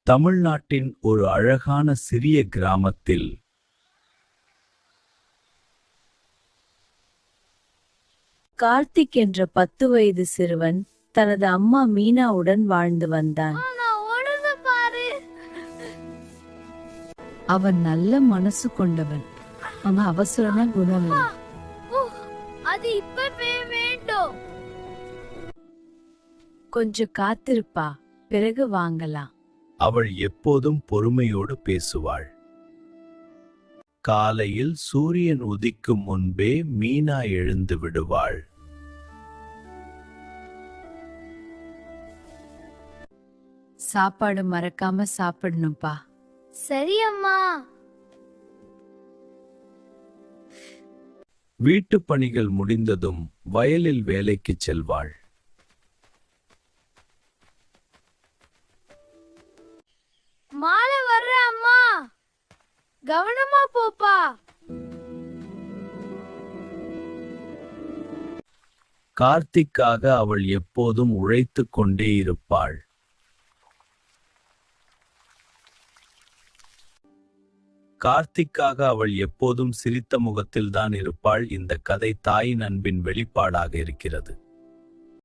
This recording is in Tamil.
தமிழ்நாட்டின் ஒரு அழகான சிறிய கிராமத்தில் கார்த்திக் என்ற 10 வயது சிறுவன் தனது அம்மா மீனாவுடன் வாழ்ந்து வந்தான். அவன் நல்ல மனசு கொண்டவன். அவன் அவசரமா குணம். அது இப்பவே வேண்டும். கொஞ்சம் காத்திருப்பா, பிறகு வாங்கலாம். அவள் எப்போதும் பொறுமையோடு பேசுவாள். காலையில் சூரியன் உதிக்கும் முன்பே மீனா எழுந்து விடுவாள். சாப்பாடு மறக்காம சாப்பிடணும்பா. சரி அம்மா. வீட்டுப் பணிகள் முடிந்ததும் வயலில் வேலைக்குச் செல்வாள். மாலை வர்ற அம்மா, கவனமா போப்பா. கார்த்திக்காக அவள் எப்போதும் உழைத்துக் கொண்டே இருப்பாள். கார்த்திக்காக அவள் எப்போதும் சிரித்த முகத்தில்தான் இருப்பாள். இந்த கதை தாயின் அன்பின் வெளிப்பாடாக இருக்கிறது.